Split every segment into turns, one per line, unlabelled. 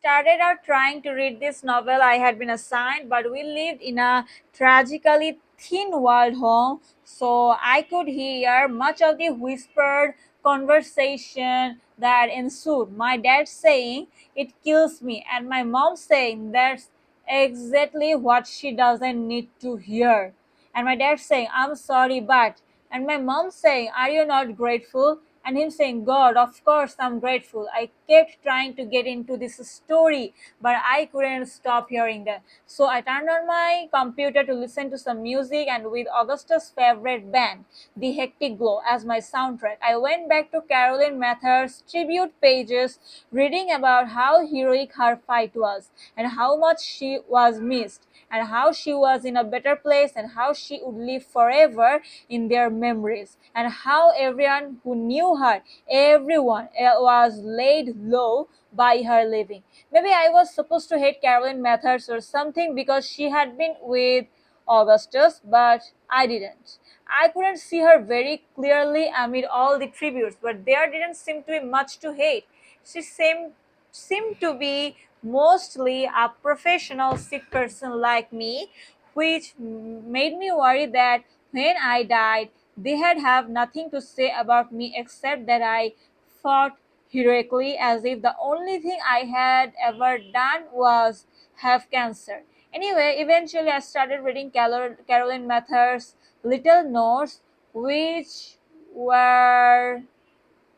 Started out trying to read this novel I had been assigned, but we lived in a tragically thin walled home, so I could hear much of the whispered conversation that ensued. My dad saying, "It kills me," and my mom saying, "That's exactly what she doesn't need to hear." And my dad saying, "I'm sorry, but," and my mom saying, "Are you not grateful?" And him saying, "God, of course I'm grateful." I kept trying to get into this story, but I couldn't stop hearing that. So I turned on my computer to listen to some music, and with Augusta's favorite band, The Hectic Glow, as my soundtrack, I went back to Carolyn Mather's tribute pages, reading about how heroic her fight was, and how much she was missed, and how she was in a better place, and how she would live forever in their memories, and how everyone who knew her, everyone was laid low by her living. Maybe I was supposed to hate Carolyn Mathers or something because she had been with Augustus, but I didn't. I couldn't see her very clearly amid all the tributes, but there didn't seem to be much to hate. She seemed to be mostly a professional sick person like me, which made me worry that when I died, they had have nothing to say about me except that I fought heroically, as if the only thing I had ever done was have cancer. Anyway, eventually I started reading Carolyn Mather's little notes, which were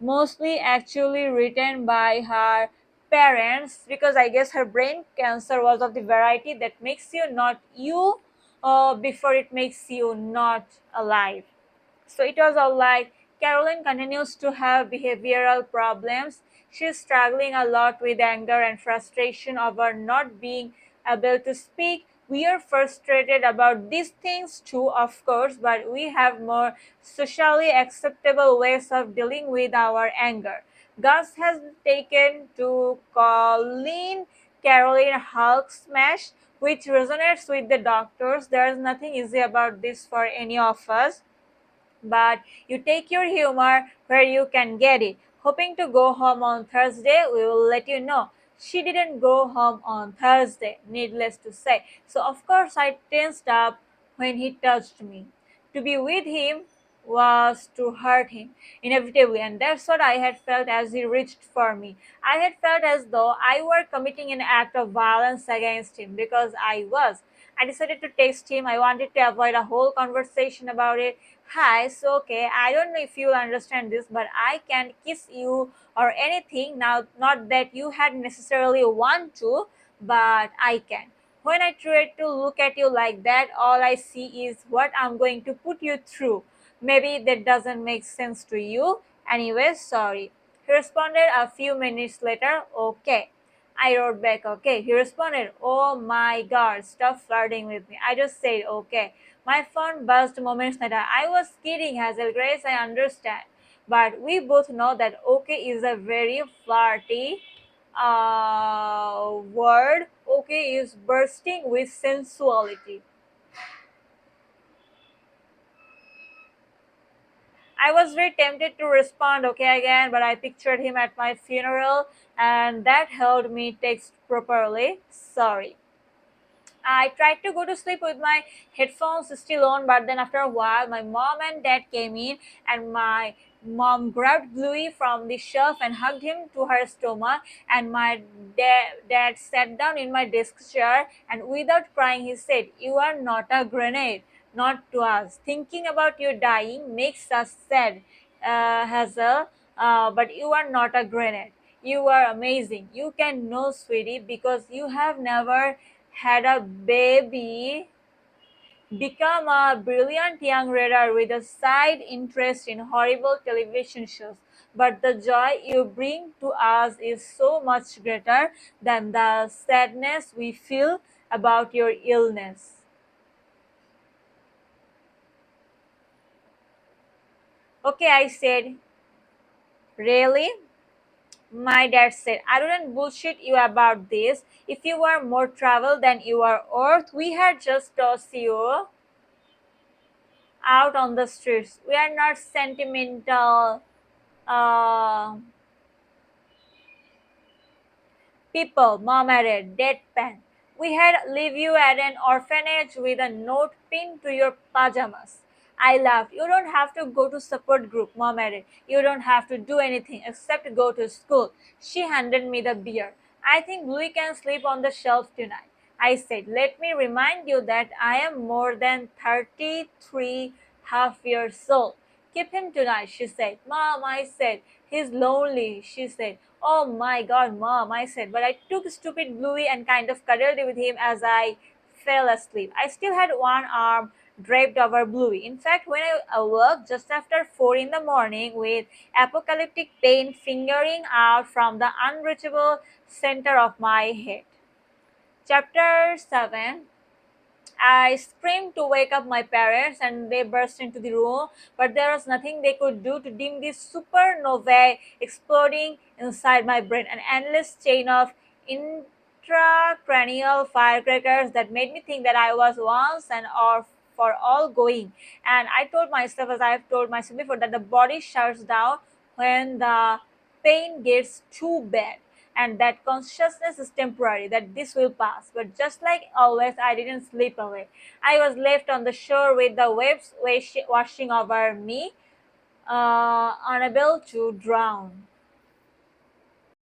mostly actually written by her parents, because I guess her brain cancer was of the variety that makes you not you before it makes you not alive. So it was all like Caroline continues to have behavioral problems. She's struggling a lot with anger and frustration over not being able to speak. We are frustrated about these things too, of course, but we have more socially acceptable ways of dealing with our anger. Gus has taken to calling Caroline Hulk Smash, which resonates with the doctors. There is nothing easy about this for any of us, but you take your humor where you can get it. Hoping to go home on Thursday, we will let you know. She didn't go home on Thursday, needless to say. So, of course, I tensed up when he touched me. To be with him was to hurt him, inevitably, and that's what I had felt as he reached for me. I had felt as though I were committing an act of violence against him, because I was. I decided to text him. I wanted to avoid a whole conversation about it. "Hi, so okay, I don't know if you understand this, but I can't kiss you or anything now. Not that you had necessarily want to, but I can. When I try to look at you like that, all I see is what I'm going to put you through. Maybe that doesn't make sense to you. Anyway, sorry." He responded a few minutes later, "Okay." I wrote back, "Okay." He responded, "Oh my god, stop flirting with me." I just said, "Okay." My phone buzzed moments later. "I was kidding, Hazel Grace, I understand." But we both know that "okay" is a very flirty word. "Okay" is bursting with sensuality. I was very tempted to respond "okay" again, but I pictured him at my funeral, and that held me text properly. Sorry. I tried to go to sleep with my headphones still on, but then after a while, my mom and dad came in, and my mom grabbed Bluey from the shelf and hugged him to her stomach. And my dad sat down in my desk chair, and without crying, he said, "You are not a grenade, not to us. Thinking about you dying makes us sad, Hazel, but you are not a grenade. You are amazing. You can know, sweetie, because you have never had a baby, become a brilliant young writer with a side interest in horrible television shows. But the joy you bring to us is so much greater than the sadness we feel about your illness." "Okay," I said. "Really?" My dad said, "I wouldn't bullshit you about this. If you were more travel than you are Earth, we had just tossed you out on the streets. We are not sentimental uh, People murmured, deadpan. We had leave you at an orphanage with a note pinned to your pajamas. I laughed. You don't have to go to support group, Mom added. You don't have to do anything except go to school. She handed me the beer. I think Bluey can sleep on the shelf tonight. I said, let me remind you that I am more than 33 half years old. Keep him tonight, she said. Mom, I said. He's lonely, she said. Oh my god, Mom, I said. But I took stupid Bluey and kind of cuddled with him as I fell asleep. I still had one arm draped over Bluey. In fact, when I awoke just after 4 in the morning with apocalyptic pain fingering out from the unreachable center of my head. Chapter 7. I screamed to wake up my parents and they burst into the room, but there was nothing they could do to dim this supernovae exploding inside my brain, an endless chain of intracranial firecrackers that made me think that I was once and or for all going. And I told myself, as I have told myself before, that the body shuts down when the pain gets too bad and that consciousness is temporary, that this will pass. But just like always, I didn't slip away. I was left on the shore with the waves washing over me, unable to drown.